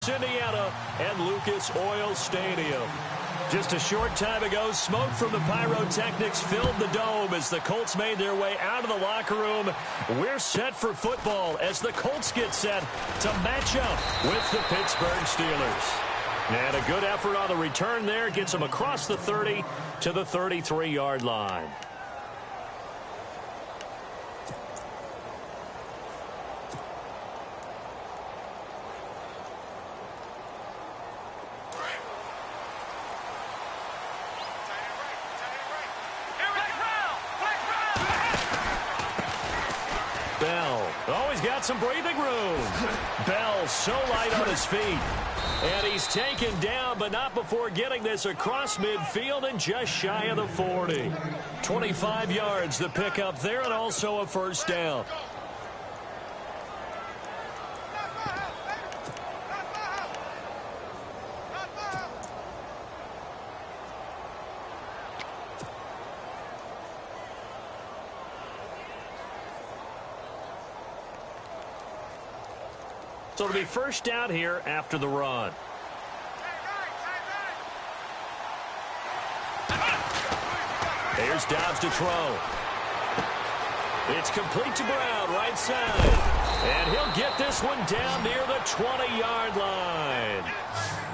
Columbus, Indiana, and Lucas Oil Stadium. Just a short time ago, smoke from the pyrotechnics filled the dome as the Colts made their way out of the locker room. We're set for football as the Colts get set to match up with the Pittsburgh Steelers. And a good effort on the return there gets them across the 30 to the 33-yard line. He's got some breathing room. Bell so light on his feet. And he's taken down, but not before getting this across midfield and just shy of the 40. 25 yards the pickup there, and also a first down. So it'll be first down here after the run. Here's Dobbs to throw. It's complete to Brown, right side. And he'll get this one down near the 20-yard line.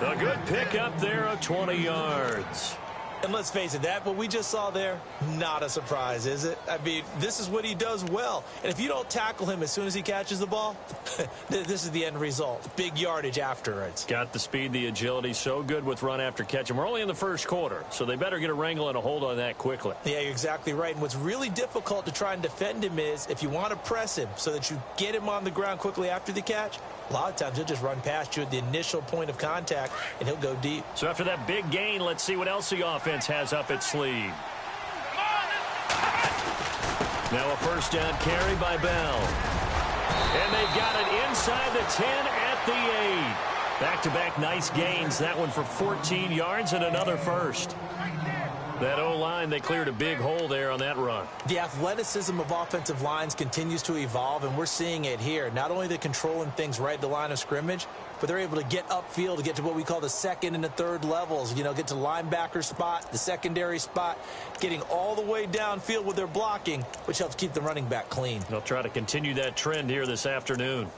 A good pickup there of 20 yards. And let's face it, what we just saw there, not a surprise, is it? I mean, this is what he does well. And if you don't tackle him as soon as he catches the ball, this is the end result. Big yardage afterwards. Got the speed, the agility, so good with run after catch. And we're only in the first quarter, so they better get a wrangle and a hold on that quickly. Yeah, you're exactly right. And what's really difficult to try and defend him is if you want to press him so that you get him on the ground quickly after the catch, a lot of times he'll just run past you at the initial point of contact, and he'll go deep. So after that big gain, let's see what else the offense has up its sleeve. Now a first down carry by Bell. And they've got it inside the 10 at the 8. Back-to-back nice gains. That one for 14 yards and another first. That O-line, they cleared a big hole there on that run. The athleticism of offensive lines continues to evolve, and we're seeing it here. Not only they're controlling things right at the line of scrimmage, but they're able to get upfield to get to what we call the second and the third levels. You know, get to linebacker spot, the secondary spot, getting all the way downfield with their blocking, which helps keep the running back clean. They'll try to continue that trend here this afternoon.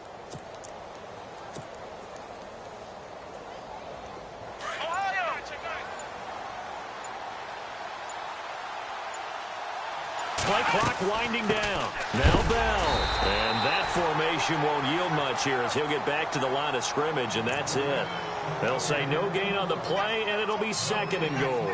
Play clock winding down. Now Bell. And that formation won't yield much here as he'll get back to the line of scrimmage, and that's it. They'll say no gain on the play, and it'll be second and goal.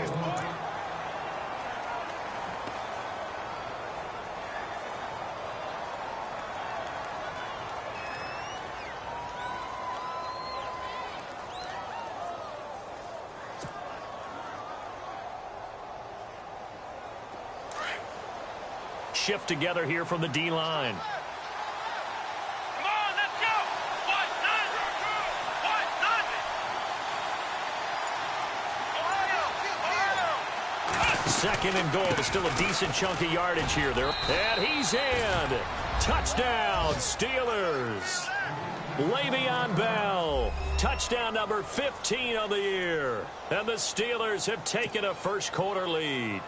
Shift together here from the D-line. Come on, let's go! What? Ohio! Second and goal. Still a decent chunk of yardage here. And he's in. Touchdown, Steelers. Le'Veon Bell. Touchdown number 15 on the year. And the Steelers have taken a first quarter lead.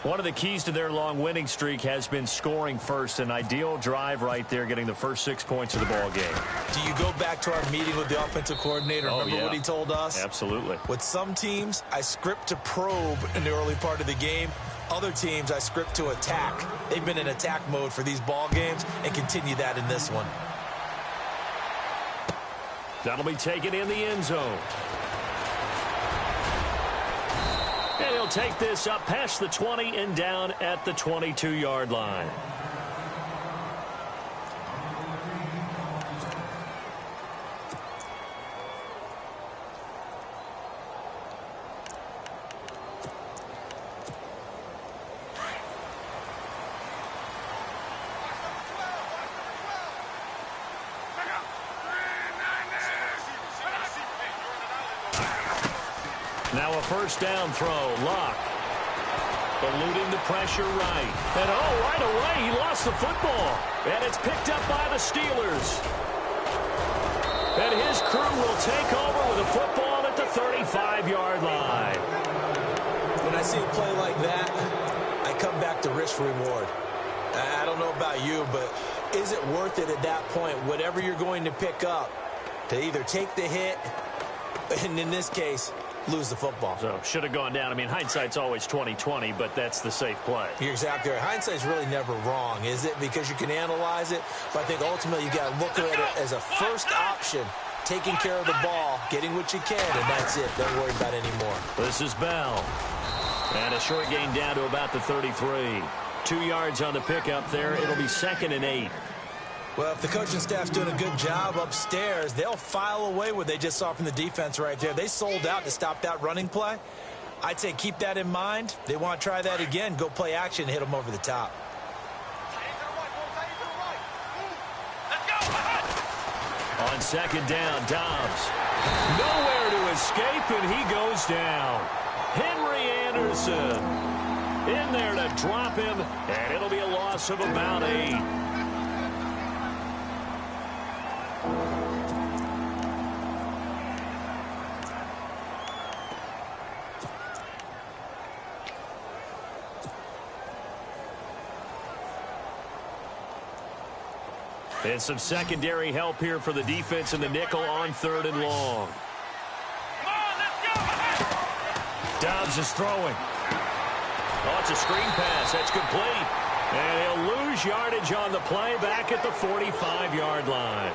One of the keys to their long winning streak has been scoring first. An ideal drive right there, getting the first 6 points of the ball game. Do you go back to our meeting with the offensive coordinator? Remember what he told us? Absolutely. With some teams, I script to probe in the early part of the game. Other teams, I script to attack. They've been in attack mode for these ball games and continue that in this one. That'll be taken in the end zone. And he'll take this up past the 20 and down at the 22-yard line. Now a first down throw. Lock. Eluding the pressure right. And right away he lost the football. And it's picked up by the Steelers. And And his crew will take over with a football at the 35-yard line. When I see a play like that, I come back to risk-reward. I don't know about you, but is it worth it at that point, whatever you're going to pick up, to either take the hit, and in this case, lose the football? So, should have gone down. I mean, hindsight's always 20/20, but that's the safe play. You're exactly right. Hindsight's really never wrong, is it? Because you can analyze it, but I think ultimately you got to look at it as a first option, taking care of the ball, getting what you can, and that's it. Don't worry about it anymore. This is Bell. And a short gain down to about the 33. 2 yards on the pickup there. It'll be 2nd and 8. Well, if the coaching staff's doing a good job upstairs, they'll file away what they just saw from the defense right there. They sold out to stop that running play. I'd say keep that in mind. They want to try that again. Go play action, hit them over the top. On 2nd down, Dobbs. Nowhere to escape, and he goes down. Henry Anderson in there to drop him, and it'll be a loss of about 8. And some secondary help here for the defense in the nickel on 3rd and long. Dobbs is throwing. Oh, it's a screen pass. That's complete. And he'll lose yardage on the play back at the 45-yard line.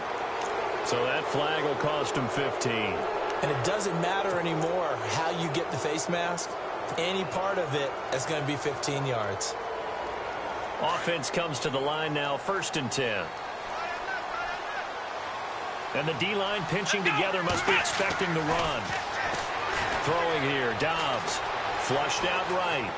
So that flag will cost him 15. And it doesn't matter anymore how you get the face mask. Any part of it is going to be 15 yards. Offense comes to the line now, 1st and 10. And the D-line pinching together must be expecting the run. Throwing here, Dobbs. Flushed out right.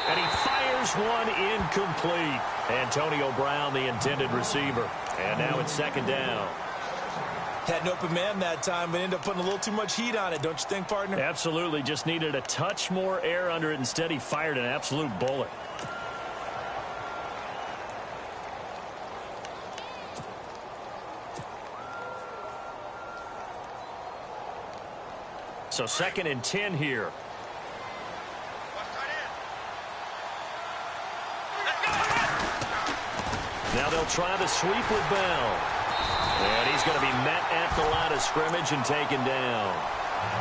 And he fires one incomplete. Antonio Brown, the intended receiver. And now it's 2nd down. Had an open man that time, but ended up putting a little too much heat on it, don't you think, partner? Absolutely. Just needed a touch more air under it. Instead, he fired an absolute bullet. So 2nd and 10 here. Now they'll try the sweep with Bell. And he's going to be met at the line of scrimmage and taken down.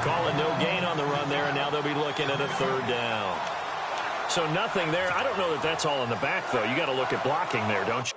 Calling no gain on the run there, and now they'll be looking at a 3rd down. So nothing there. I don't know that that's all in the back, though. You got to look at blocking there, don't you?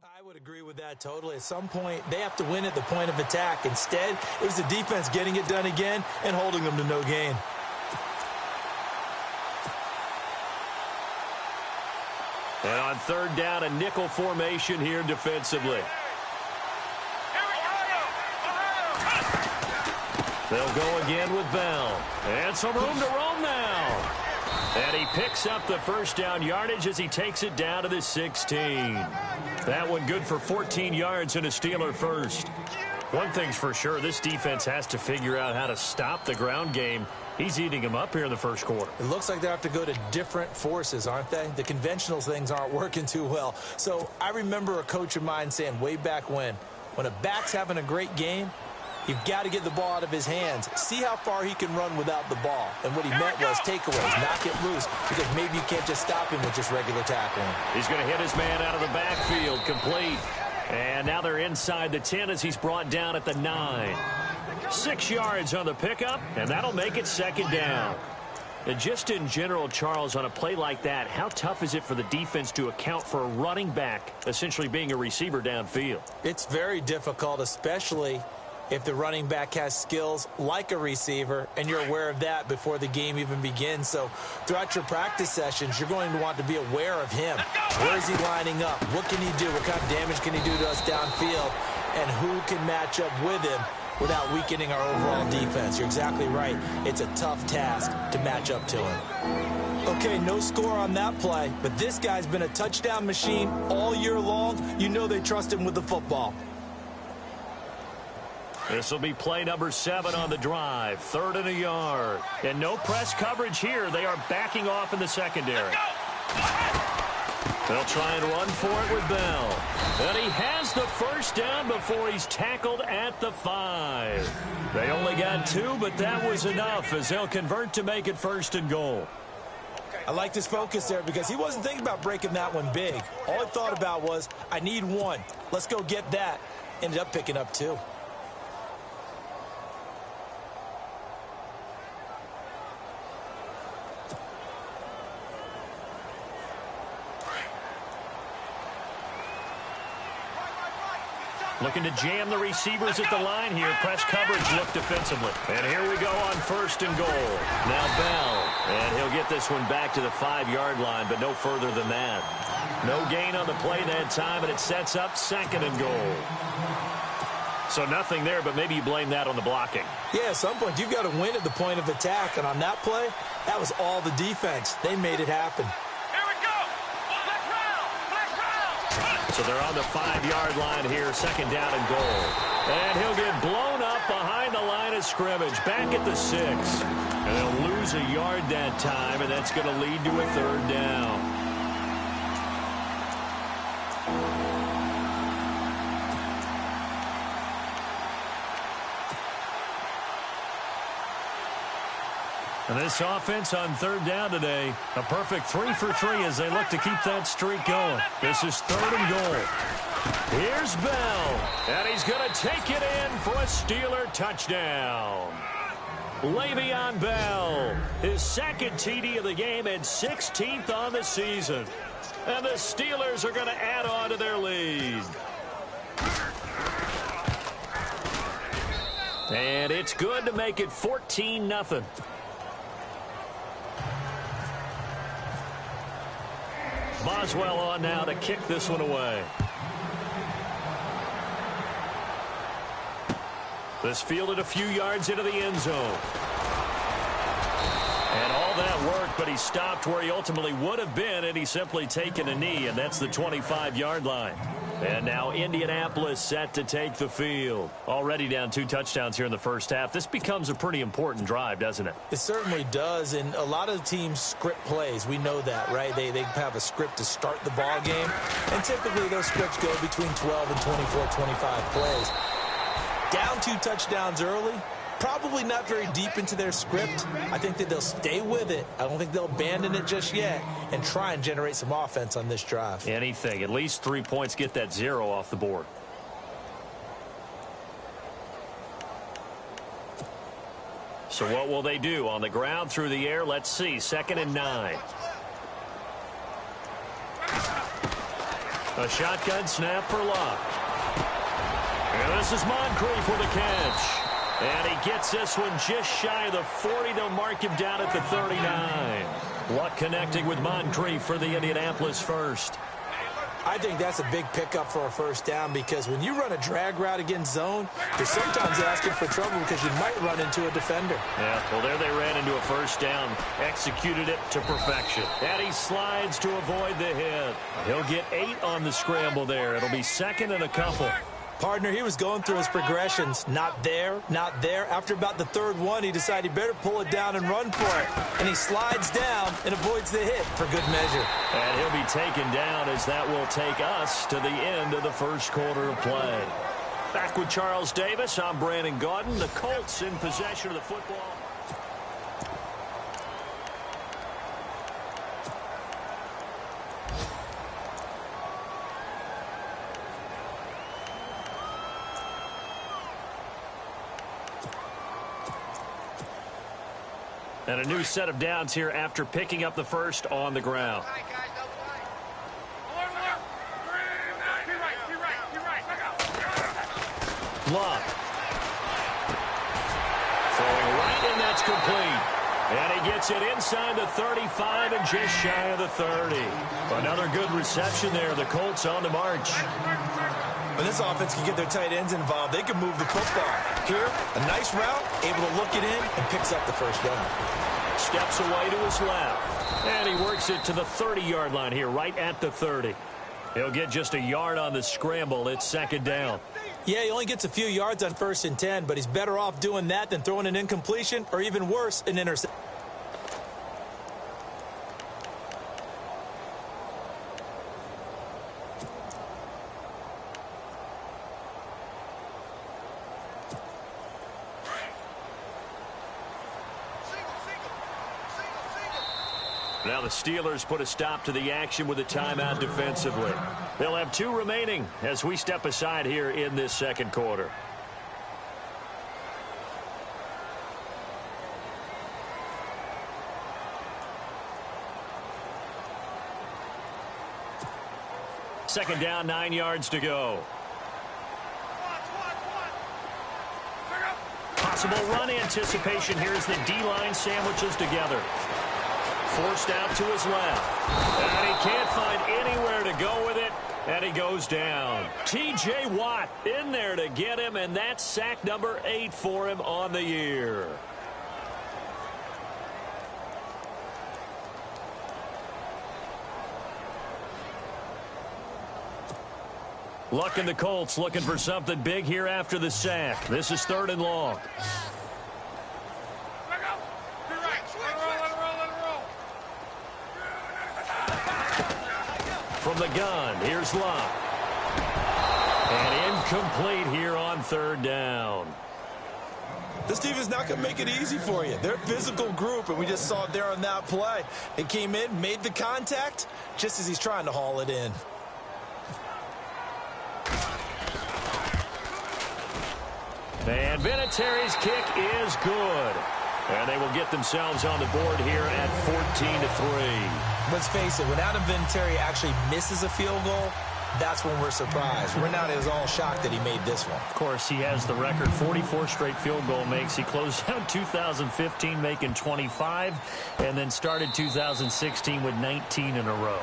I would agree with that totally. At some point, they have to win at the point of attack. Instead, it was the defense getting it done again and holding them to no gain. And on 3rd down, a nickel formation here defensively. They'll go again with Bell. And some room to roam now. And he picks up the 1st down yardage as he takes it down to the 16. That one good for 14 yards and a Steeler first. One thing's for sure, this defense has to figure out how to stop the ground game. He's eating them up here in the 1st quarter. It looks like they have to go to different forces, aren't they? The conventional things aren't working too well. So I remember a coach of mine saying way back when a back's having a great game, you've got to get the ball out of his hands. See how far he can run without the ball. And what he meant was takeaways, knock it loose, because maybe you can't just stop him with just regular tackling. He's going to hit his man out of the backfield, complete. And now they're inside the 10 as he's brought down at the 9. 6 yards on the pickup, and that'll make it 2nd down. And just in general, Charles, on a play like that, how tough is it for the defense to account for a running back essentially being a receiver downfield? It's very difficult, especially if the running back has skills like a receiver, and you're aware of that before the game even begins. So throughout your practice sessions, you're going to want to be aware of him. Where is he lining up? What can he do? What kind of damage can he do to us downfield? And who can match up with him without weakening our overall defense? You're exactly right. It's a tough task to match up to him. Okay, no score on that play, but this guy's been a touchdown machine all year long. You know they trust him with the football. This will be play number 7 on the drive. 3rd and a yard. And no press coverage here. They are backing off in the secondary. They'll try and run for it with Bell. And he has the first down before he's tackled at the 5. They only got 2, but that was enough as they'll convert to make it 1st and goal. I liked his focus there because he wasn't thinking about breaking that one big. All he thought about was, I need 1. Let's go get that. Ended up picking up 2. Looking to jam the receivers at the line here. Press coverage look defensively. And here we go on 1st and goal. Now Bell. And he'll get this one back to the 5-yard line, but no further than that. No gain on the play that time, and it sets up 2nd and goal. So nothing there, but maybe you blame that on the blocking. Yeah, at some point, you've got to win at the point of attack. And on that play, that was all the defense. They made it happen. So they're on the 5-yard line here, 2nd down and goal. And he'll get blown up behind the line of scrimmage, back at the 6. And they'll lose a yard that time, and that's going to lead to a 3rd down. And this offense on 3rd down today, a perfect 3 for 3 as they look to keep that streak going. This is 3rd and goal. Here's Bell, and he's going to take it in for a Steeler touchdown. Le'Veon Bell, his 2nd TD of the game and 16th on the season. And the Steelers are going to add on to their lead. And it's good to make it 14-0. Boswell on now to kick this one away. This fielded a few yards into the end zone. And all that worked, but he stopped where he ultimately would have been, and he's simply taken a knee, and that's the 25-yard line. And now Indianapolis set to take the field. Already down 2 touchdowns here in the first half. This becomes a pretty important drive, doesn't it? It certainly does, and a lot of teams script plays. We know that, right? They have a script to start the ball game, and typically those scripts go between 12 and 24, 25 plays. Down 2 touchdowns early, probably not very deep into their script. I think that they'll stay with it. I don't think they'll abandon it just yet and try and generate some offense on this drive. Anything. At least 3 points, get that 0 off the board. So what will they do? On the ground, through the air, let's see. 2nd and 9. A shotgun snap for Luck. And this is Moncrief with a catch. And he gets this one just shy of the 40 to mark him down at the 39. Luck connecting with Moncrief for the Indianapolis first. I think that's a big pickup for a 1st down because when you run a drag route against zone, you're sometimes asking for trouble because you might run into a defender. Yeah, well, there they ran into a 1st down, executed it to perfection. And he slides to avoid the hit. He'll get 8 on the scramble there. It'll be 2nd and a couple. Partner, he was going through his progressions. Not there, not there. After about the 3rd one, he decided he better pull it down and run for it. And he slides down and avoids the hit for good measure. And he'll be taken down as that will take us to the end of the 1st quarter of play. Back with Charles Davis, I'm Brandon Gaudin. The Colts in possession of the football. And a new set of downs here after picking up the first on the ground. Luck. It's complete. And he gets it inside the 35 and just shy of the 30. Another good reception there. The Colts on the march. When this offense can get their tight ends involved, they can move the football. Here, a nice route, able to look it in, and picks up the first down. Steps away to his left. And he works it to the 30-yard line here, right at the 30. He'll get just a yard on the scramble. It's second down. Yeah, he only gets a few yards on 1st and 10, but he's better off doing that than throwing an incompletion or even worse, an interception. Now the Steelers put a stop to the action with a timeout defensively. They'll have 2 remaining as we step aside here in this second quarter. Second down, 9 yards to go. Possible run anticipation here as the D-line sandwiches together. Forced out to his left. And he can't find anywhere to go with it. And he goes down. T.J. Watt in there to get him, and that's sack number 8 for him on the year. Luck in the Colts looking for something big here after the sack. This is 3rd and long. From the gun, here's Luck. And incomplete here on 3rd down. This team is not going to make it easy for you. They're a physical group, and we just saw it there on that play. It came in, made the contact, just as he's trying to haul it in. And Vinatieri's kick is good. And they will get themselves on the board here at 14-3. Let's face it, when Adam Vinatieri actually misses a field goal, that's when we're surprised. We're not as all shocked that he made this one. Of course, he has the record 44 straight field goal makes. He closed out 2015 making 25 and then started 2016 with 19 in a row.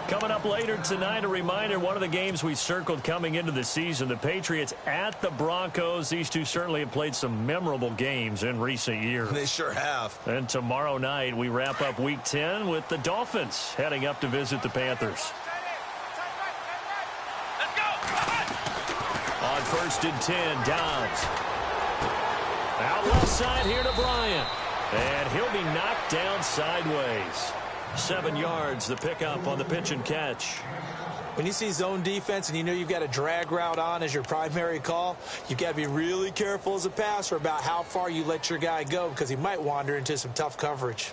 Coming up later tonight, a reminder, one of the games we circled coming into the season, the Patriots at the Broncos. These two certainly have played some memorable games in recent years. They sure have. And tomorrow night, we wrap up Week 10 with the Dolphins heading up to visit the Panthers. Let's go! On 1st and 10, Downs. Out left side here to Bryant. And he'll be knocked down sideways. 7 yards, the pickup on the pitch and catch. When you see zone defense and you know you've got a drag route on as your primary call, you've got to be really careful as a passer about how far you let your guy go because he might wander into some tough coverage.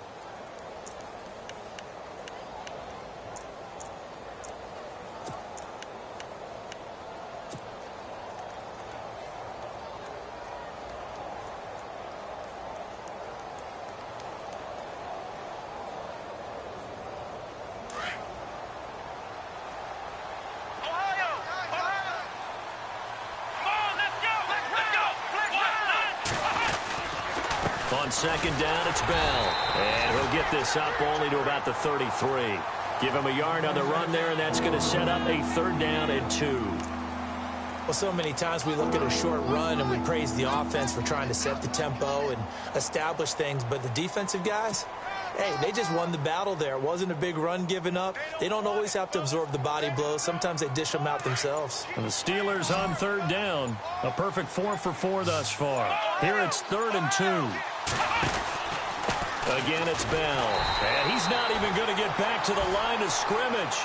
On 2nd down, it's Bell. And he'll get this up only to about the 33. Give him a yard on the run there, and that's going to set up a 3rd down and 2. Well, so many times we look at a short run and we praise the offense for trying to set the tempo and establish things, but the defensive guys, hey, they just won the battle there. It wasn't a big run given up. They don't always have to absorb the body blows. Sometimes they dish them out themselves. And the Steelers on 3rd down. A perfect 4 for 4 thus far. Here it's 3rd and 2. Again, it's Bell. And he's not even going to get back to the line of scrimmage.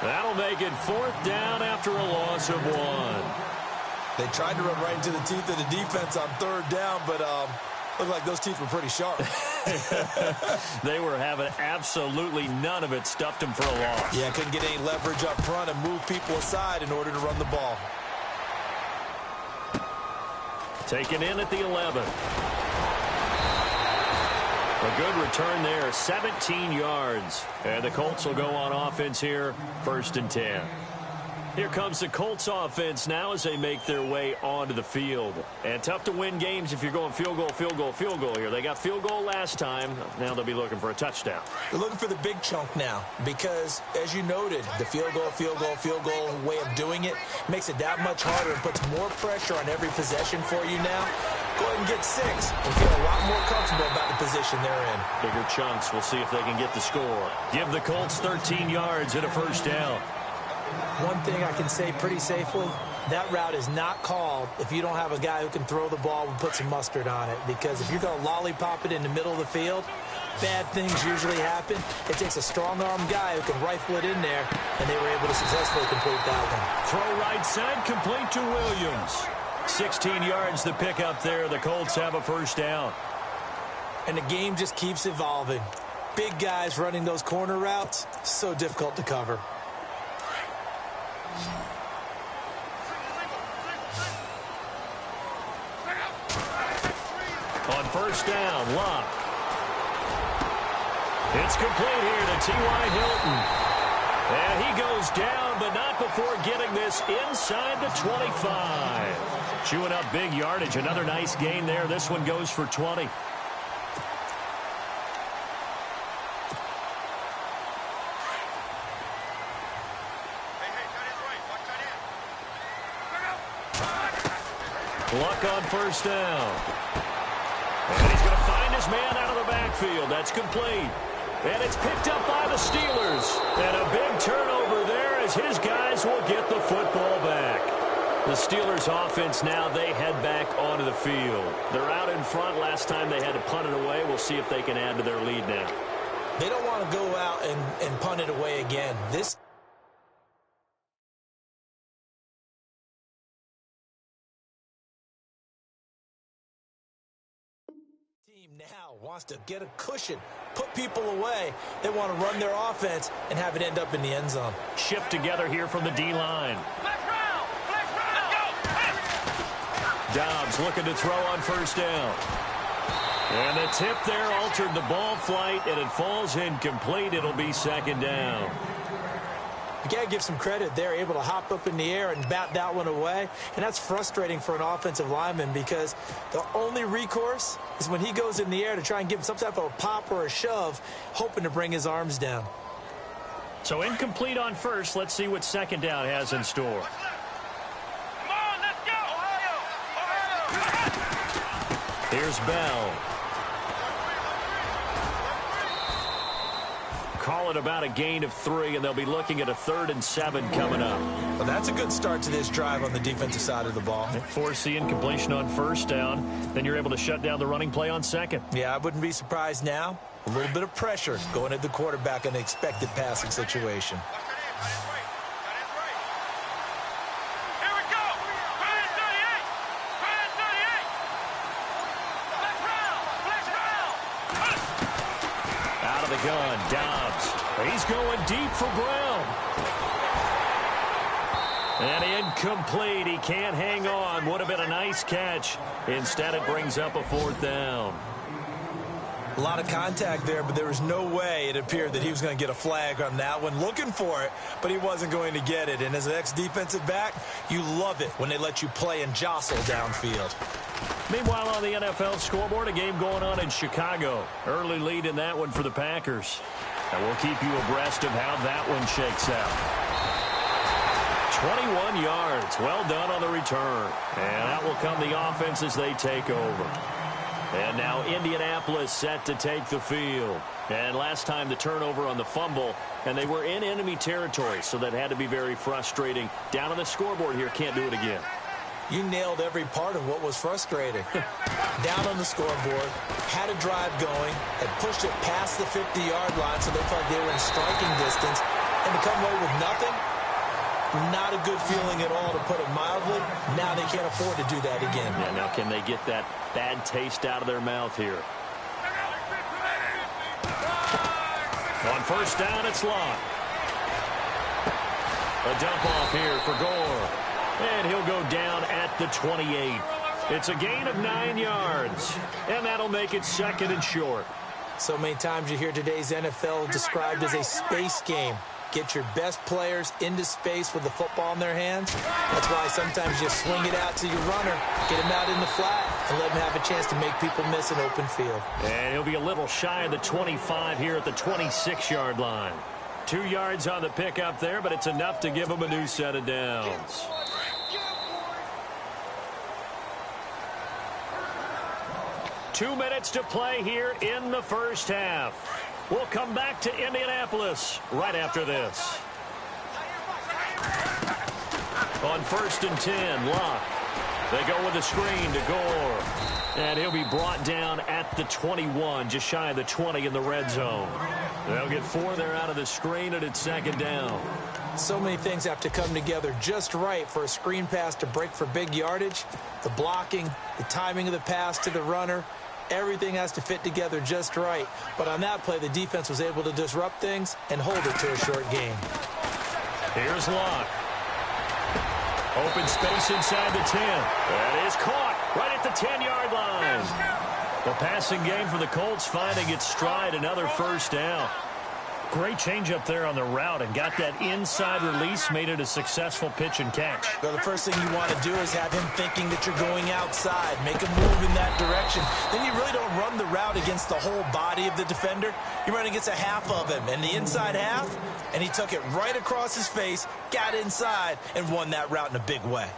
That'll make it 4th down after a loss of 1. They tried to run right into the teeth of the defense on 3rd down, but looked like those teeth were pretty sharp. They were having absolutely none of it. Stuffed him for a loss. Yeah, couldn't get any leverage up front and move people aside in order to run the ball. Taken in at the 11. A good return there, 17 yards. And the Colts will go on offense here, 1st and 10. Here comes the Colts offense now as they make their way onto the field. And tough to win games if you're going field goal, field goal, field goal here. They got field goal last time. Now they'll be looking for a touchdown. They're looking for the big chunk now because, as you noted, the field goal, field goal, field goal way of doing it makes it that much harder and puts more pressure on every possession for you now. Go ahead and get 6 and feel a lot more comfortable about the position they're in. Bigger chunks. We'll see if they can get the score. Give the Colts 13 yards and a first down. One thing I can say pretty safely, that route is not called if you don't have a guy who can throw the ball and put some mustard on it. Because if you're going to lollipop it in the middle of the field, bad things usually happen. It takes a strong-arm guy who can rifle it in there, and they were able to successfully complete that one. Throw right side, complete to Williams. 16 yards the pickup there. The Colts have a first down. And the game just keeps evolving. Big guys running those corner routes, so difficult to cover. On first down, Locke. It's complete here to T.Y. Hilton. And he goes down, but not before getting this inside the 25. Chewing up big yardage. Another nice gain there. This one goes for 20. Luck on first down. And he's going to find his man out of the backfield. That's complete. And it's picked up by the Steelers. And a big turnover there as his guys will get the football back. The Steelers offense now, they head back onto the field. They're out in front. Last time they had to punt it away. We'll see if they can add to their lead now. They don't want to go out and punt it away again. This now wants to get a cushion, put people away. They want to run their offense and have it end up in the end zone. Shift together here from the D-line. Dobbs looking to throw on first down. And the tip there altered the ball flight, and it falls incomplete. It'll be second down. You got to give some credit. They're able to hop up in the air and bat that one away. And that's frustrating for an offensive lineman because the only recourse is when he goes in the air to try and give some type of a pop or a shove, hoping to bring his arms down. So incomplete on first. Let's see what second down has in store. Come on, let's go! Ohio! Here's Bell. Call it about a gain of 3, and they'll be looking at a 3rd and 7 coming up. Well, that's a good start to this drive on the defensive side of the ball. Force the incompletion on first down. Then you're able to shut down the running play on second. Yeah, I wouldn't be surprised now. A little bit of pressure going at the quarterback in an expected passing situation. Here we go! Flash 38! Flash 38! Flash round! Out of the gun, Dobbs. He's going deep for Brown. And incomplete. He can't hang on. Would have been a nice catch. Instead, it brings up a 4th down. A lot of contact there, but there was no way it appeared that he was going to get a flag on that one. Looking for it, but he wasn't going to get it. And as an ex-defensive back, you love it when they let you play and jostle downfield. Meanwhile, on the NFL scoreboard, a game going on in Chicago. Early lead in that one for the Packers. And we'll keep you abreast of how that one shakes out. 21 yards. Well done on the return. And out will come the offense as they take over. And now Indianapolis set to take the field. And last time the turnover on the fumble, and they were in enemy territory, so that had to be very frustrating. Down on the scoreboard here, can't do it again. You nailed every part of what was frustrating. Down on the scoreboard, had a drive going, had pushed it past the 50-yard line so they felt like they were in striking distance, and to come away with nothing, not a good feeling at all, to put it mildly. Now they can't afford to do that again. Yeah, now can they get that bad taste out of their mouth here? On first down, it's Locke. A dump off here for Gore. And he'll go down at the 28. It's a gain of 9 yards. And that'll make it 2nd and short. So many times you hear today's NFL described as a space game. get your best players into space with the football in their hands. That's why sometimes you swing it out to your runner, get him out in the flat, and let him have a chance to make people miss an open field. And he'll be a little shy of the 25 here at the 26-yard line. 2 yards on the pickup there, but it's enough to give him a new set of downs. Two minutes to play here in the first half. We'll come back to Indianapolis right after this. On 1st and 10, Locke. They go with a screen to Gore. And he'll be brought down at the 21, just shy of the 20 in the red zone. They'll get 4 there out of the screen, and it's 2nd down. So many things have to come together just right for a screen pass to break for big yardage. The blocking, the timing of the pass to the runner, everything has to fit together just right. But on that play, the defense was able to disrupt things and hold it to a short game. Here's Locke. Open space inside the 10. That is caught right at the 10-yard line. The passing game for the Colts finding its stride, another first down. Great change up there on the route and got that inside release, made it a successful pitch and catch. Well, the first thing you want to do is have him thinking that you're going outside, make a move in that direction. Then you really don't run the route against the whole body of the defender. You run against a half of him, and the inside half, and he took it right across his face, got inside, and won that route in a big way.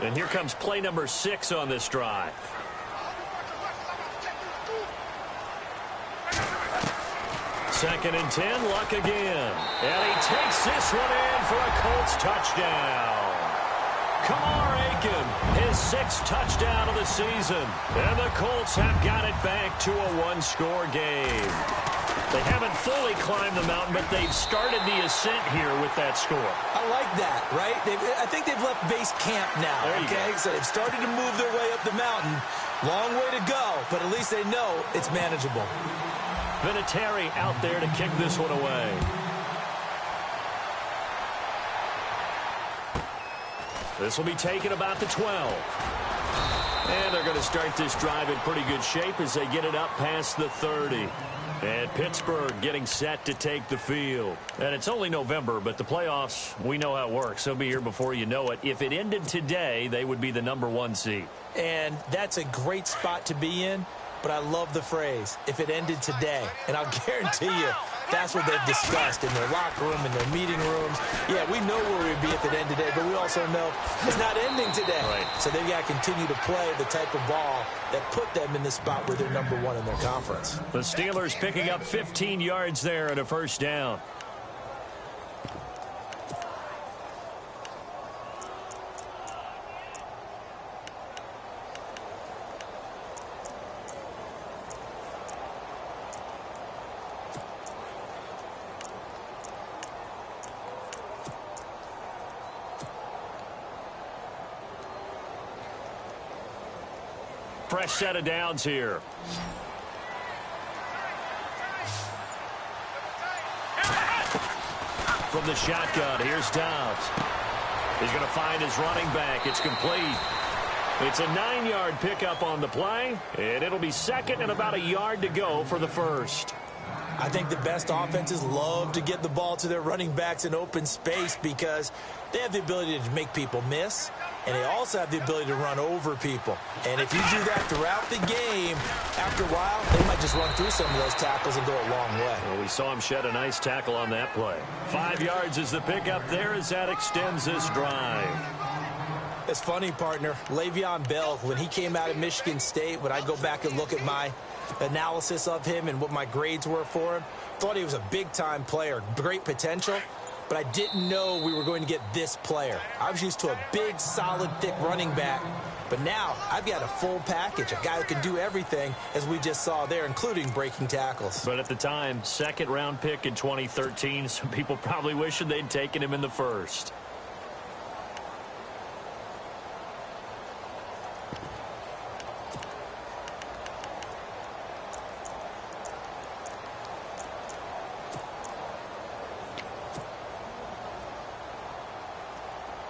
And here comes play number 6 on this drive. Second and 10, Luck again. And he takes this one in for a Colts touchdown. Kamar Aiken, his 6th touchdown of the season. And the Colts have got it back to a 1-score game. They haven't fully climbed the mountain, but they've started the ascent here with that score. I like that, right? I think they've left base camp now, okay? So they've started to move their way up the mountain. Long way to go, but at least they know it's manageable. Vinatieri out there to kick this one away. This will be taken about the 12. And they're going to start this drive in pretty good shape as they get it up past the 30. And Pittsburgh getting set to take the field. And it's only November, but the playoffs, we know how it works. They'll be here before you know it. If it ended today, they would be the #1 seed. And that's a great spot to be in. But I love the phrase, if it ended today. And I'll guarantee you, that's what they've discussed in their locker room, in their meeting rooms. Yeah, we know where we'd be if it ended today, but we also know it's not ending today. Right. So they've got to continue to play the type of ball that put them in the spot where they're #1 in their conference. The Steelers picking up 15 yards there and a first down. Fresh set of downs here. From the shotgun, here's Dobbs. He's going to find his running back. It's complete. It's a 9-yard pickup on the play, and it'll be 2nd and about a yard to go for the first. I think the best offenses love to get the ball to their running backs in open space because they have the ability to make people miss, and they also have the ability to run over people. And if you do that throughout the game, after a while, they might just run through some of those tackles and go a long way. Well, we saw him shed a nice tackle on that play. 5 yards is the pickup there as that extends this drive. It's funny, partner. Le'Veon Bell, when he came out of Michigan State, when I go back and look at my analysis of him and what my grades were for him, thought he was a big-time player, great potential, but I didn't know we were going to get this player. I was used to a big, solid, thick running back, but now I've got a full package, a guy who can do everything, as we just saw there, including breaking tackles. But at the time, 2nd-round pick in 2013, some people probably wishing they'd taken him in the 1st.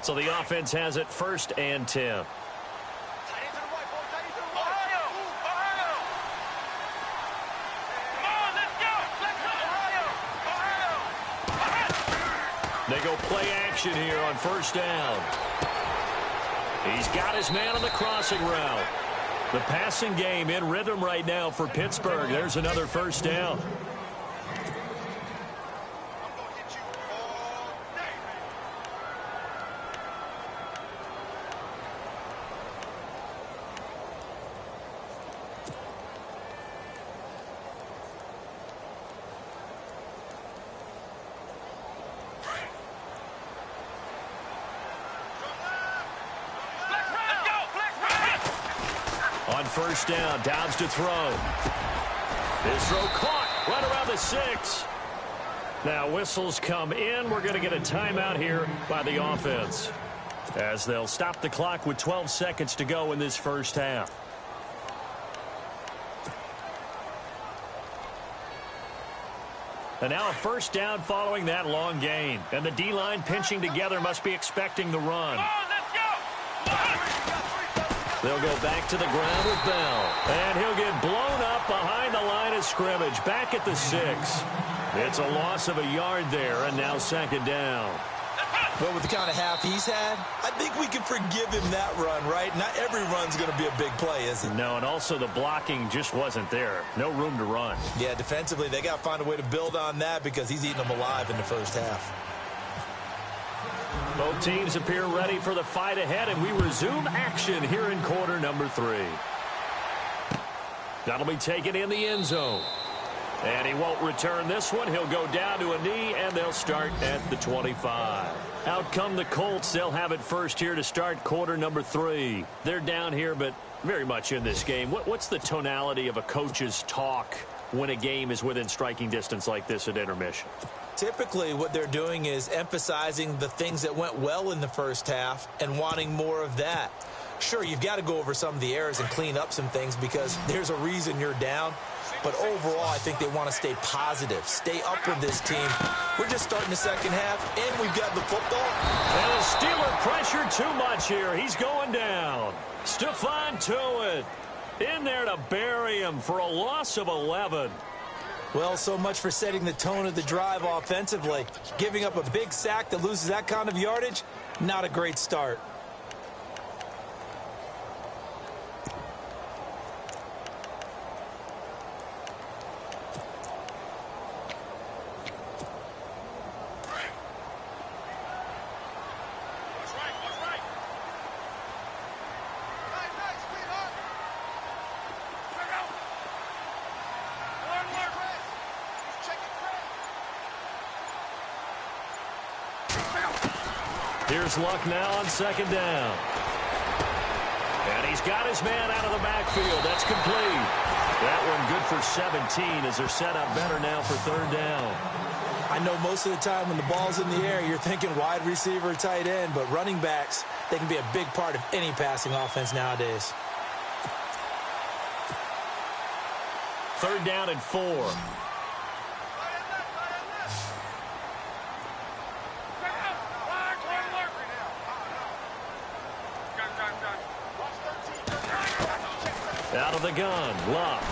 So the offense has it 1st and 10. They go play action here on first down. He's got his man on the crossing route. The passing game in rhythm right now for Pittsburgh. There's another first down. On first down, Downs to throw. His throw caught right around the 6. Now whistles come in. We're going to get a timeout here by the offense, as they'll stop the clock with 12 seconds to go in this first half. And now a first down following that long gain. And the D-line pinching together must be expecting the run. They'll go back to the ground with Bell. And he'll get blown up behind the line of scrimmage, back at the 6. It's a loss of a yard there, and now second down. But with the kind of half he's had, I think we can forgive him that run, right? Not every run's going to be a big play, is it? No, and also the blocking just wasn't there. No room to run. Yeah, defensively, they got to find a way to build on that because he's eating them alive in the first half. Both teams appear ready for the fight ahead, and we resume action here in quarter number 3. That'll be taken in the end zone. And he won't return this one. He'll go down to a knee, and they'll start at the 25. Out come the Colts. They'll have it first here to start quarter number 3. They're down here, but very much in this game. What's the tonality of a coach's talk when a game is within striking distance like this at intermission? Typically, what they're doing is emphasizing the things that went well in the first half and wanting more of that. Sure, you've got to go over some of the errors and clean up some things because there's a reason you're down. But overall, I think they want to stay positive, stay up with this team. We're just starting the second half, and we've got the football. And the Steeler pressure too much here. He's going down. Stephon Tuitt in there to bury him for a loss of 11. Well, so much for setting the tone of the drive offensively. Giving up a big sack that loses that kind of yardage, not a great start. Here's Luck now on second down. And he's got his man out of the backfield. That's complete. That one good for 17 as they're set up better now for third down. I know most of the time when the ball's in the air, you're thinking wide receiver, tight end, but running backs, they can be a big part of any passing offense nowadays. Third down and 4. Out of the gun, Luck.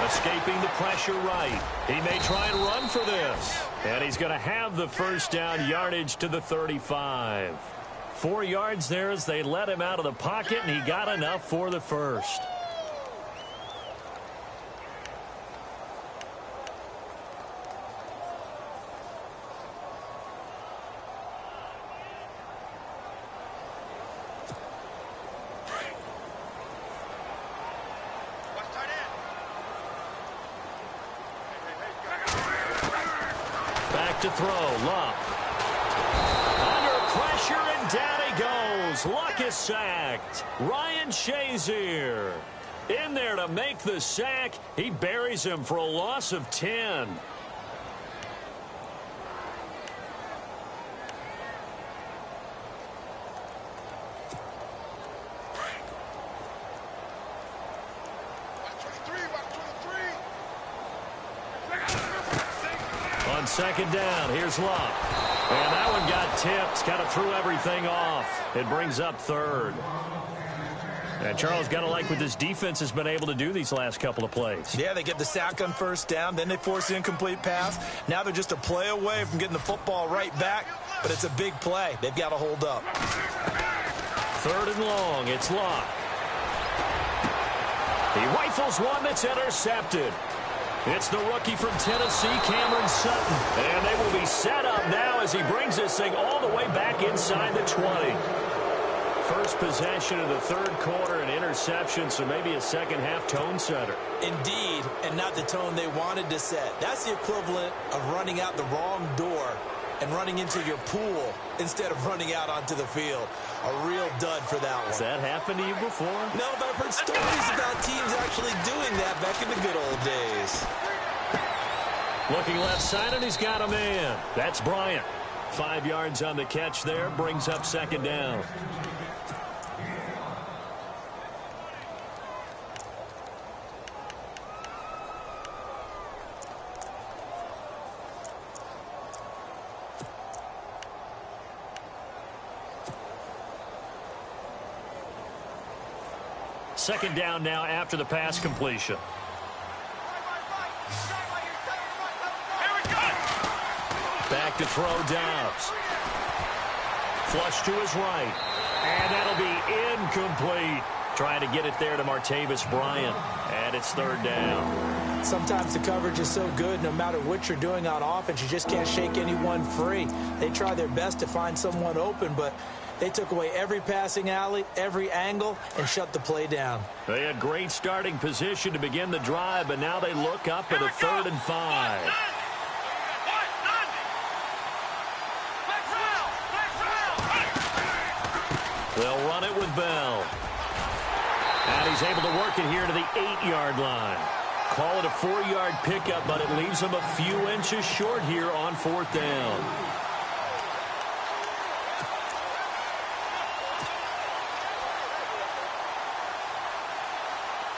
Escaping the pressure right. He may try and run for this. And he's going to have the first down, yardage to the 35. 4 yards there as they let him out of the pocket, and he got enough for the first. To throw, Luck. Under pressure, and down he goes. Luck is sacked. Ryan Shazier in there to make the sack. He buries him for a loss of 10. Second down, here's Luck. And that one got tipped, kind of threw everything off. It brings up third. And Charles, got to like what this defense has been able to do these last couple of plays. Yeah, they get the sack on first down, then they force the incomplete pass. Now they're just a play away from getting the football right back, but it's a big play. They've got to hold up. 3rd and long. It's Locke. He rifles one that's intercepted. It's the rookie from Tennessee, Cameron Sutton. And they will be set up now as he brings this thing all the way back inside the 20. First possession of the 3rd quarter, an interception, so maybe a second-half tone setter. Indeed, and not the tone they wanted to set. That's the equivalent of running out the wrong door and running into your pool instead of running out onto the field. A real dud for that one. Has that happened to you before? No, but I've heard stories about teams actually doing that back in the good old days. Looking left side, and he's got a man. That's Bryant. 5 yards on the catch there, brings up 2nd down. Second down now after the pass completion. Back to throw Dobbs. Flush to his right. And that'll be incomplete. Trying to get it there to Martavis Bryant. And it's 3rd down. Sometimes the coverage is so good, no matter what you're doing on offense, you just can't shake anyone free. They try their best to find someone open, but they took away every passing alley, every angle, and shut the play down. They had great starting position to begin the drive, but now they look up at a 3rd and 5. They'll run it with Bell. And he's able to work it here to the 8-yard line. Call it a 4-yard pickup, but it leaves him a few inches short here on 4th down.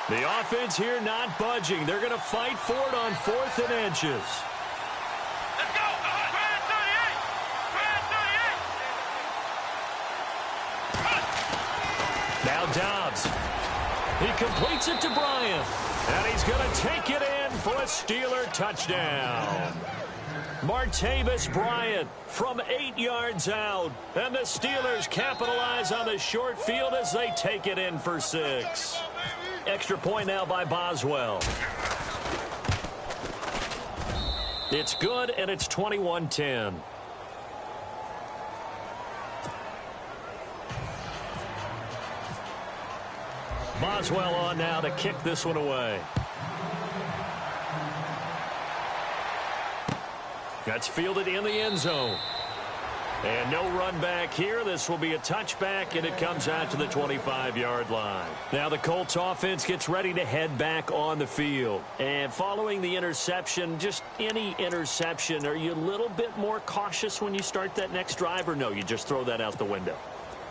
The offense here not budging. They're going to fight for it on 4th and inches. Let's go. Grand 38. Now Dobbs. He completes it to Bryant. And he's going to take it in for a Steeler touchdown. Martavis Bryant from 8 yards out. And the Steelers capitalize on the short field as they take it in for 6. Extra point now by Boswell. It's good, and it's 21-10. Boswell on now to kick this one away. That's fielded in the end zone. And no run back here. This will be a touchback, and it comes out to the 25-yard line. Now the Colts offense gets ready to head back on the field. And following the interception, just any interception, are you a little bit more cautious when you start that next drive, or no, you just throw that out the window?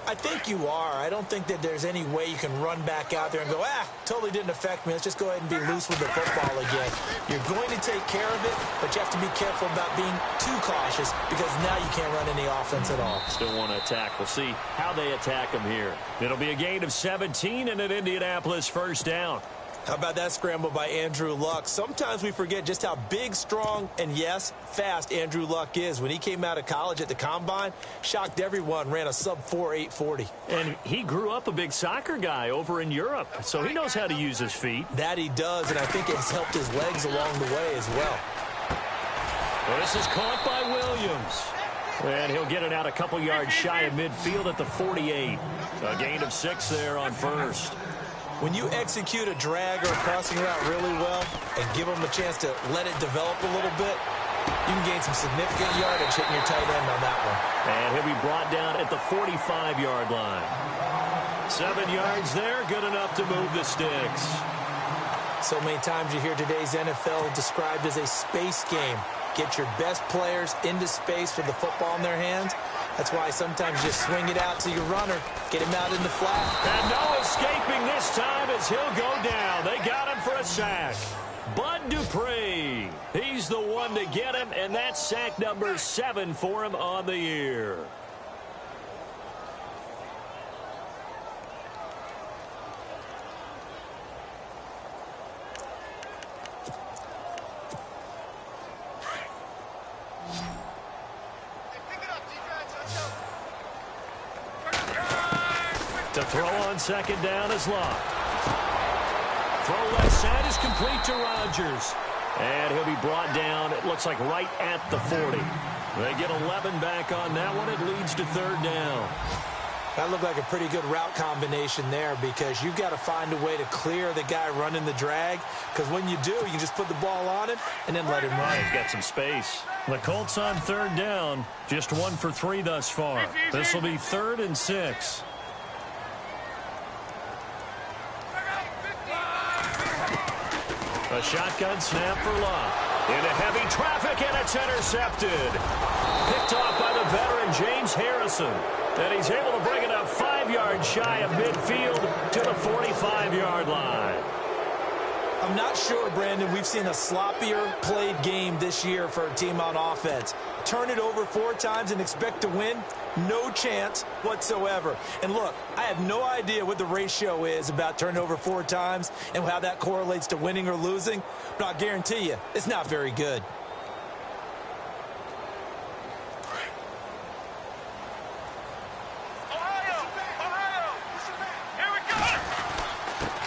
I think you are. I don't think that there's any way you can run back out there and go, totally didn't affect me. Let's just go ahead and be loose with the football again. You're going to take care of it, but you have to be careful about being too cautious because now you can't run any offense at all. Still want to attack. We'll see how they attack them here. It'll be a gain of 17 and an Indianapolis 1st down. How about that scramble by Andrew Luck? Sometimes we forget just how big, strong, and, yes, fast Andrew Luck is. When he came out of college at the Combine, shocked everyone, ran a sub-4 840. And he grew up a big soccer guy over in Europe, so he knows how to use his feet. That he does, and I think it's helped his legs along the way as well. Well, this is caught by Williams. And he'll get it out a couple yards shy of midfield at the 48. A gain of 6 there on 1st. When you execute a drag or a crossing route really well and give them a chance to let it develop a little bit, you can gain some significant yardage hitting your tight end on that one. And he'll be brought down at the 45-yard line. 7 yards there, good enough to move the sticks. So many times you hear today's NFL described as a space game. Get your best players into space with the football in their hands. That's why sometimes you just swing it out to your runner, get him out in the flat. And no escaping this time as he'll go down. They got him for a sack. Bud Dupree, he's the one to get him, and that's sack number 7 for him on the year. throw on second down is locked. Throw left side is complete to Rodgers. And he'll be brought down, it looks like right at the 40. They get 11 back on that one. It leads to third down. That looked like a pretty good route combination there because you've got to find a way to clear the guy running the drag, because when you do, you can just put the ball on him and then let him run. He's got some space. The Colts on third down, just 1 for 3 thus far. This will be 3rd and 6. A shotgun snap for Love. Into heavy traffic, and it's intercepted. Picked off by the veteran James Harrison. And he's able to bring it up 5 yards shy of midfield to the 45-yard line. I'm not sure, Brandon, we've seen a sloppier played game this year for a team on offense. Turn it over 4 times and expect to win? No chance whatsoever. And look, I have no idea what the ratio is about turning over 4 times and how that correlates to winning or losing, but I guarantee you, it's not very good.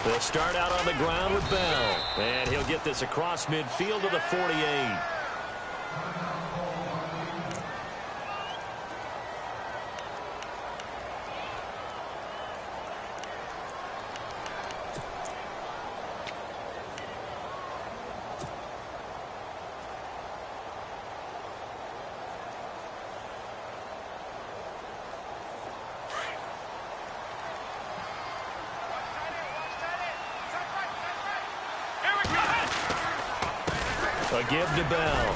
They'll start out on the ground with Bell. And he'll get this across midfield to the 48. A give to Bell.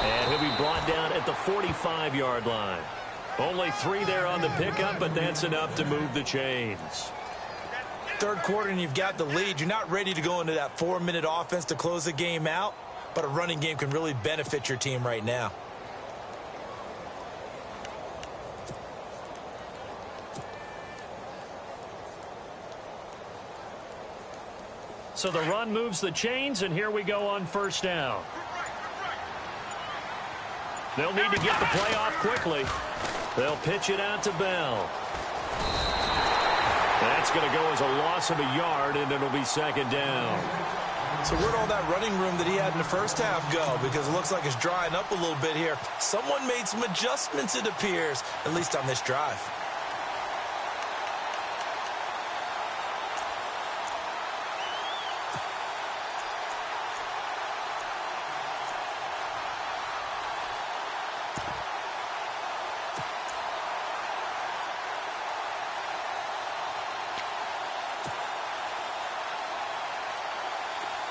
And he'll be brought down at the 45-yard line. Only 3 there on the pickup, but that's enough to move the chains. Third quarter and you've got the lead. You're not ready to go into that 4-minute offense to close the game out, but a running game can really benefit your team right now. So the run moves the chains, and here we go on first down. They'll need to get the play off quickly. They'll pitch it out to Bell. That's going to go as a loss of a yard, and it'll be second down. So where'd all that running room that he had in the first half go? Because it looks like it's drying up a little bit here. Someone made some adjustments, it appears, at least on this drive.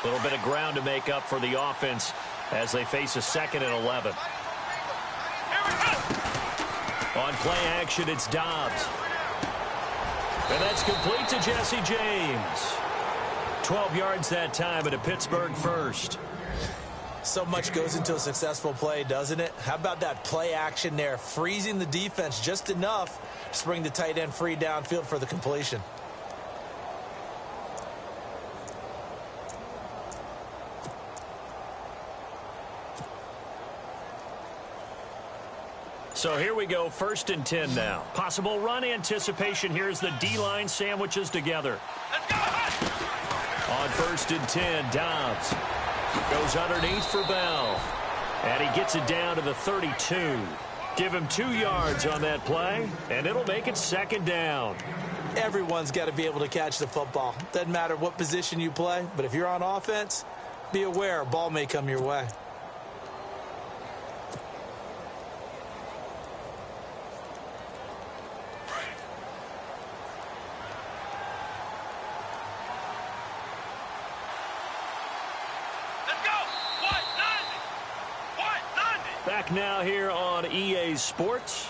A little bit of ground to make up for the offense as they face a 2nd and 11. On play action, it's Dobbs. And that's complete to Jesse James. 12 yards that time and a Pittsburgh first. So much goes into a successful play, doesn't it? How about that play action there, freezing the defense just enough to bring the tight end free downfield for the completion. So here we go, 1st and 10 now. Possible run anticipation. Here's the D-line sandwiches together. On 1st and 10, Dobbs goes underneath for Bell. And he gets it down to the 32. Give him 2 yards on that play, and it'll make it 2nd down. Everyone's got to be able to catch the football. Doesn't matter what position you play, but if you're on offense, be aware a ball may come your way. Back now here on EA Sports.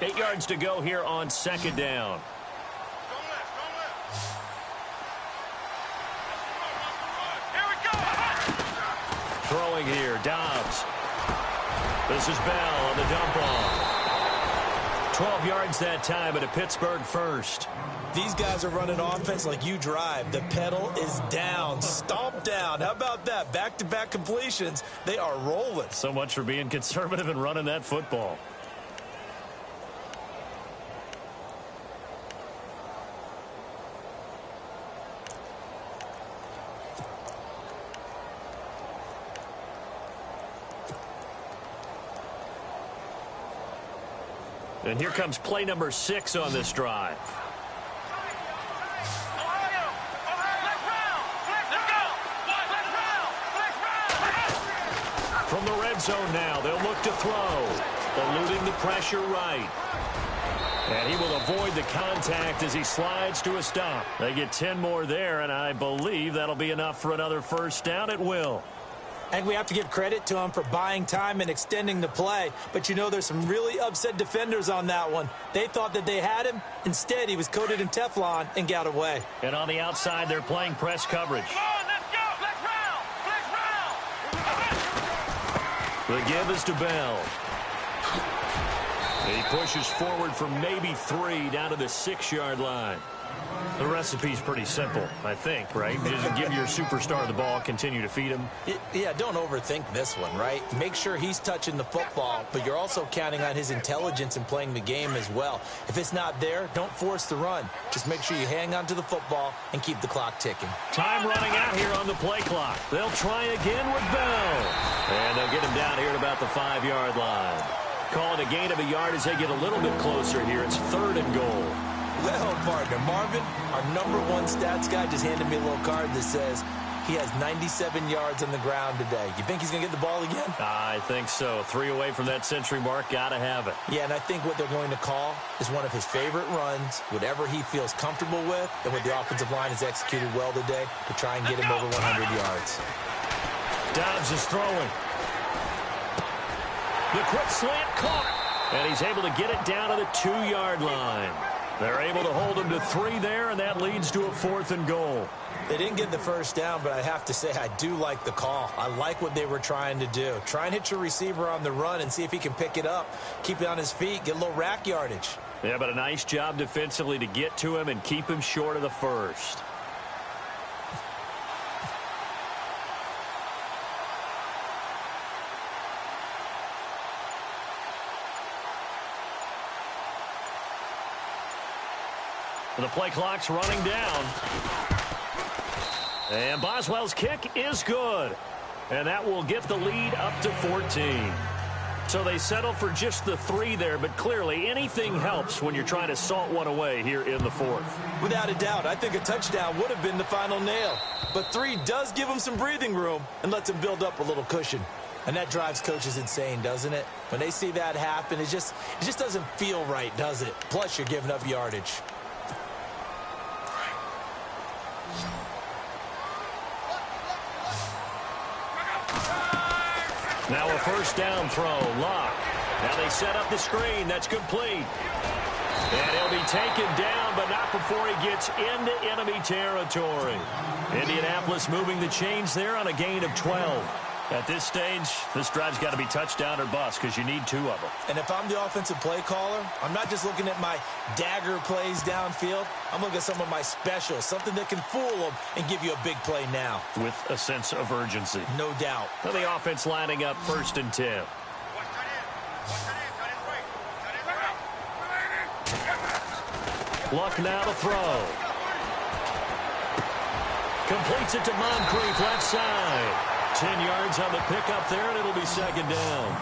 Eight yards to go here on 2nd down. Throwing here, Dobbs. This is Bell on the dump off. 12 yards that time at a Pittsburgh first. These guys are running offense like you drive. The pedal is down, stomp down. How about that? Back-to-back completions. They are rolling. So much for being conservative and running that football. And here comes play number 6 on this drive. From the red zone now, they'll look to throw. Eluding the pressure right. And he will avoid the contact as he slides to a stop. They get 10 more there, and I believe that'll be enough for another first down. It will. And we have to give credit to him for buying time and extending the play. But you know there's some really upset defenders on that one. They thought that they had him. Instead, he was coated in Teflon and got away. And on the outside, they're playing press coverage. Come on, let's go. Flex round. The give is to Bell. He pushes forward from maybe 3 down to the 6-yard line. The recipe's pretty simple, I think, right? Just give your superstar the ball, continue to feed him. Yeah, don't overthink this one, right? Make sure he's touching the football, but you're also counting on his intelligence in playing the game as well. If it's not there, don't force the run. Just make sure you hang on to the football and keep the clock ticking. Time running out here on the play clock. They'll try again with Bell. And they'll get him down here at about the 5-yard line. Call it a gain of a yard as they get a little bit closer here. It's 3rd and goal. Well, partner, Marvin, our #1 stats guy just handed me a little card that says he has 97 yards on the ground today. You think he's going to get the ball again? I think so. 3 away from that century mark. Got to have it. Yeah, and I think what they're going to call is one of his favorite runs, whatever he feels comfortable with, and what the offensive line has executed well today to try and get him over 100 yards. Dobbs is throwing. The quick slant caught. And he's able to get it down to the 2-yard line. They're able to hold him to 3 there, and that leads to a 4th and goal. They didn't get the first down, but I have to say I do like the call. I like what they were trying to do. Try and hit your receiver on the run and see if he can pick it up. Keep it on his feet, get a little rack yardage. Yeah, but a nice job defensively to get to him and keep him short of the first. The play clock's running down. And Boswell's kick is good. And that will get the lead up to 14. So they settle for just the 3 there, but clearly anything helps when you're trying to salt one away here in the 4th. Without a doubt, I think a touchdown would have been the final nail. But 3 does give them some breathing room and lets them build up a little cushion. And that drives coaches insane, doesn't it? When they see that happen, it just doesn't feel right, does it? Plus, you're giving up yardage. Now a first down throw. Lock. Now they set up the screen. That's complete. And he'll be taken down, but not before he gets into enemy territory. Indianapolis moving the chains there on a gain of 12. At this stage, this drive's got to be touchdown or bust because you need 2 of them. And if I'm the offensive play caller, I'm not just looking at my dagger plays downfield. I'm looking at some of my specials, something that can fool them and give you a big play now. With a sense of urgency. No doubt. Well, the offense lining up 1st and 10. Luck now to throw. Completes it to Moncrief, left side. 10 yards on the pickup there, and it'll be 2nd down.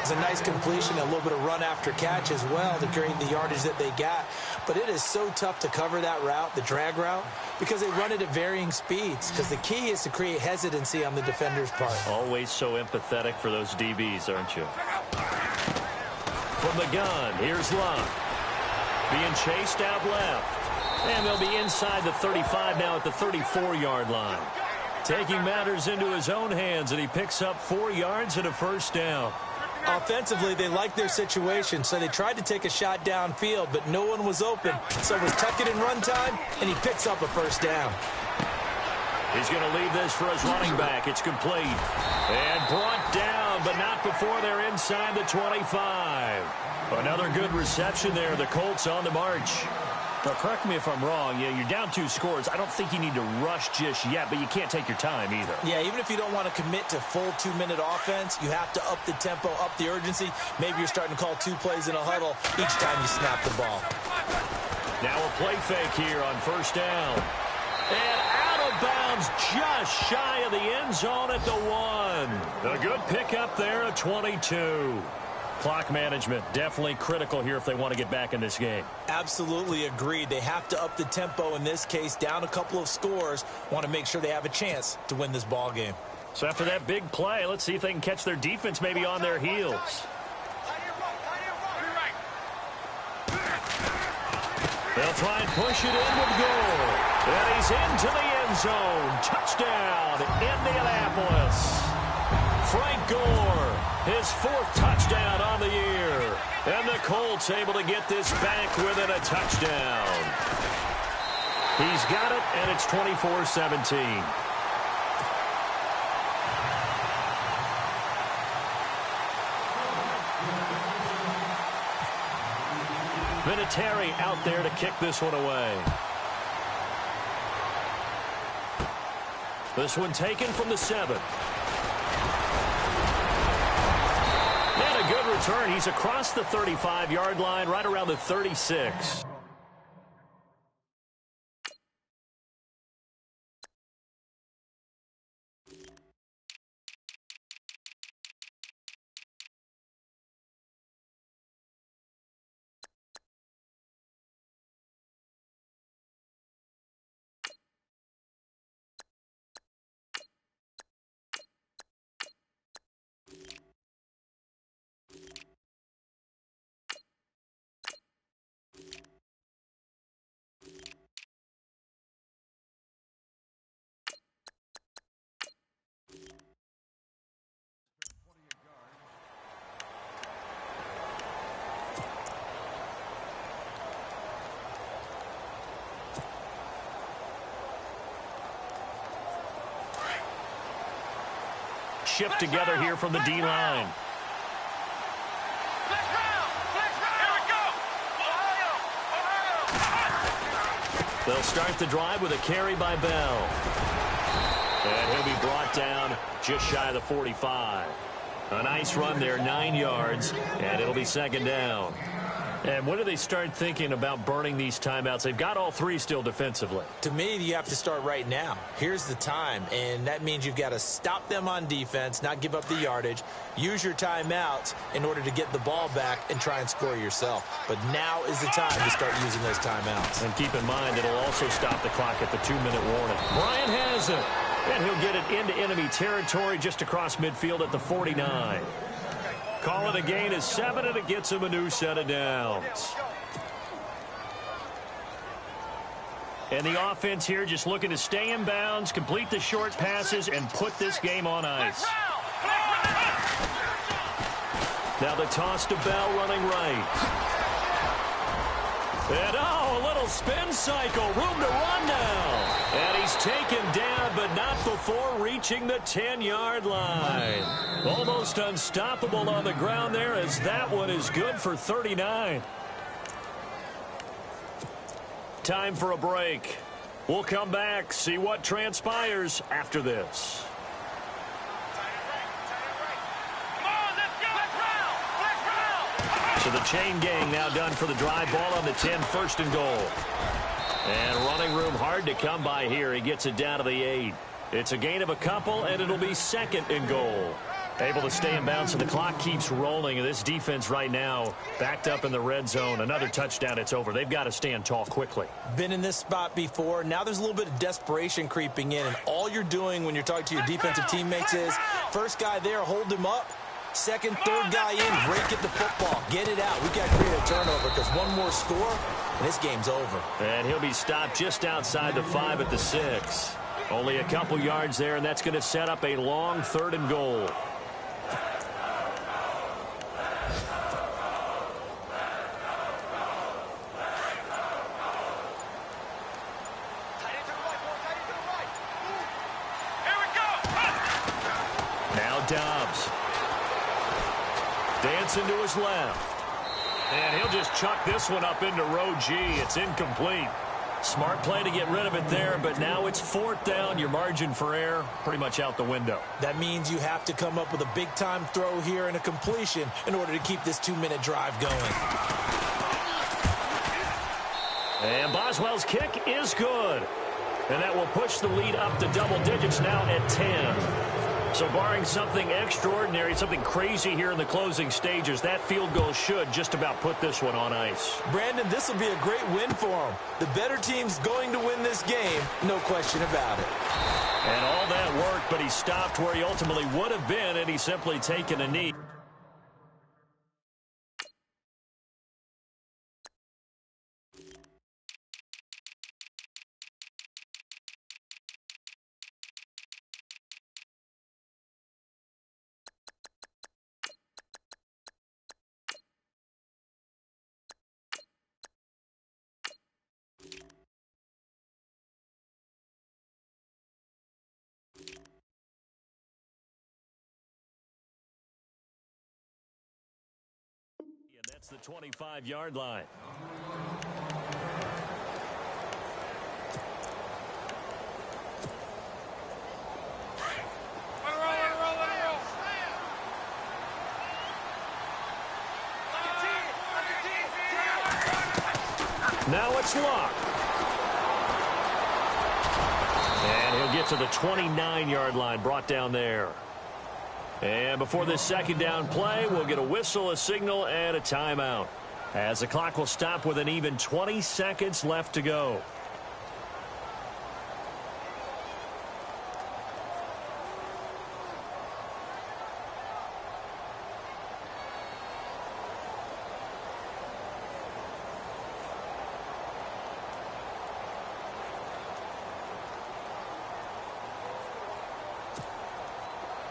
It's a nice completion, a little bit of run after catch as well to create the yardage that they got. But it is so tough to cover that route, the drag route, because they run it at varying speeds. Because the key is to create hesitancy on the defender's part. Always so empathetic for those DBs, aren't you? From the gun, here's Luck. Being chased out left. And they'll be inside the 35 now at the 34-yard line. Taking matters into his own hands, and he picks up 4 yards and a first down. Offensively, they liked their situation, so they tried to take a shot downfield, but no one was open. So it was tuck it in run time, and he picks up a first down. He's going to leave this for his running back. It's complete. And brought down but not before they're inside the 25. Another good reception there. The Colts on the march. Now, correct me if I'm wrong. Yeah, you're down 2 scores. I don't think you need to rush just yet, but you can't take your time either. Yeah, even if you don't want to commit to full 2-minute offense, you have to up the tempo, up the urgency. Maybe you're starting to call 2 plays in a huddle each time you snap the ball. Now a play fake here on first down. And out of bounds just shy of the end zone at the 1. A good pickup there at 22. Clock management definitely critical here if they want to get back in this game. Absolutely agreed. They have to up the tempo in this case, down a couple of scores. Want to make sure they have a chance to win this ball game. So after that big play, let's see if they can catch their defense maybe on their heels. They'll try and push it in with goal. And he's into the end zone. Touchdown, Indianapolis. Frank Gore, his 4th touchdown on the year. And the Colts able to get this back within a touchdown. He's got it, and it's 24-17. Vinatieri out there to kick this one away. This one taken from the 7. And a good return. He's across the 35-yard line, right around the 36. Shift together here from the D-line. They'll start the drive with a carry by Bell. And he'll be brought down just shy of the 45. A nice run there, 9 yards, and it'll be second down. And when do they start thinking about burning these timeouts? They've got all 3 still defensively. To me, you have to start right now. Here's the time, and that means you've got to stop them on defense, not give up the yardage, use your timeouts in order to get the ball back and try and score yourself. But now is the time to start using those timeouts. And keep in mind, it'll also stop the clock at the 2-minute warning. Bryant has it, and he'll get it into enemy territory just across midfield at the 49. Call it a gain of 7, and it gets him a new set of downs. And the offense here just looking to stay in bounds, complete the short passes, and put this game on ice. Now the toss to Bell running right. And a little spin cycle, room to run now. And he's taken down, but not before reaching the 10-yard line. Almost unstoppable on the ground there, as that one is good for 39. Time for a break. We'll come back, see what transpires after this. So the chain gang now done for the drive. Ball on the 10, 1st and goal. And running room hard to come by here. He gets it down to the 8. It's a gain of a couple, and it'll be 2nd and goal. Able to stay in bounds, and the clock keeps rolling. And this defense right now backed up in the red zone. Another touchdown, it's over. They've got to stand tall quickly. Been in this spot before. Now there's a little bit of desperation creeping in, and all you're doing when you're talking to your defensive teammates is first guy there, hold him up. Second, third guy in, break it the football. Get it out. We've got to create a turnover because one more score, and this game's over. And he'll be stopped just outside the 5 at the 6. Only a couple yards there, and that's going to set up a long 3rd and goal. Now Dobbs. Dancing to his left. And he'll just chuck this one up into row G. It's incomplete. Smart play to get rid of it there, but now it's 4th down. Your margin for error pretty much out the window. That means you have to come up with a big-time throw here and a completion in order to keep this 2-minute drive going. And Boswell's kick is good. And that will push the lead up to double digits now at 10. So barring something extraordinary, something crazy here in the closing stages, that field goal should just about put this one on ice. Brandon, this will be a great win for him. The better team's going to win this game, no question about it. And all that worked, but he stopped where he ultimately would have been, and he's simply taken a knee. And that's the 25-yard line. Now it's Luck. And he'll get to the 29-yard line, brought down there. And before this second down play, we'll get a whistle, a signal, and a timeout, as the clock will stop with an even 20 seconds left to go.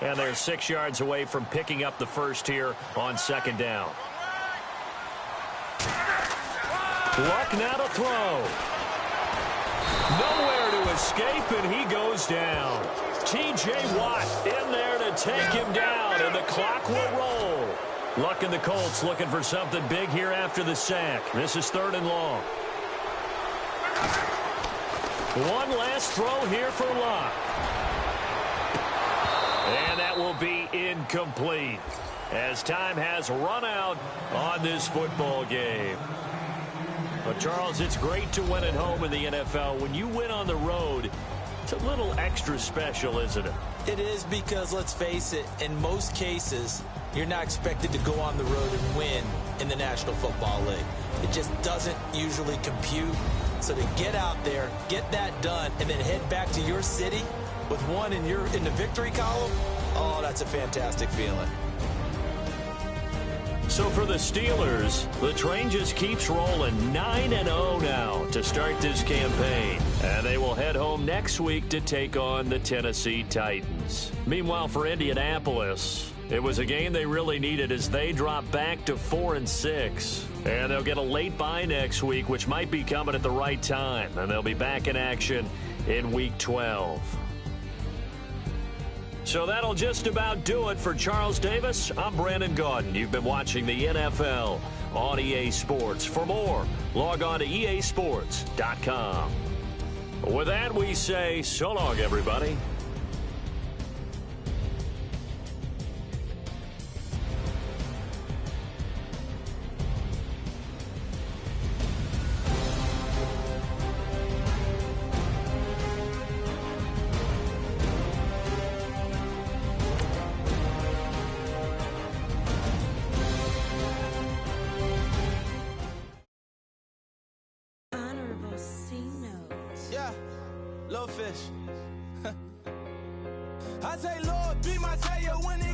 And they're 6 yards away from picking up the first here on second down. Luck now to throw. Nowhere to escape, and he goes down. T.J. Watt in there to take him down, and the clock will roll. Luck and the Colts looking for something big here after the sack. This is 3rd and long. One last throw here for Luck. And that will be incomplete, as time has run out on this football game. But, Charles, it's great to win at home in the NFL. When you win on the road, it's a little extra special, isn't it? It is, because, let's face it, in most cases, you're not expected to go on the road and win in the National Football League. It just doesn't usually compute. So to get out there, get that done, and then head back to your city with one in the victory column, oh, that's a fantastic feeling. So for the Steelers, the train just keeps rolling, 9-0 now to start this campaign. And they will head home next week to take on the Tennessee Titans. Meanwhile, for Indianapolis, it was a game they really needed as they drop back to 4-6. And they'll get a late bye next week, which might be coming at the right time. And they'll be back in action in Week 12. So that'll just about do it for Charles Davis. I'm Brandon Gaudin. You've been watching the NFL on EA Sports. For more, log on to easports.com. With that, we say so long, everybody. Fish. I say, Lord, be my savior when it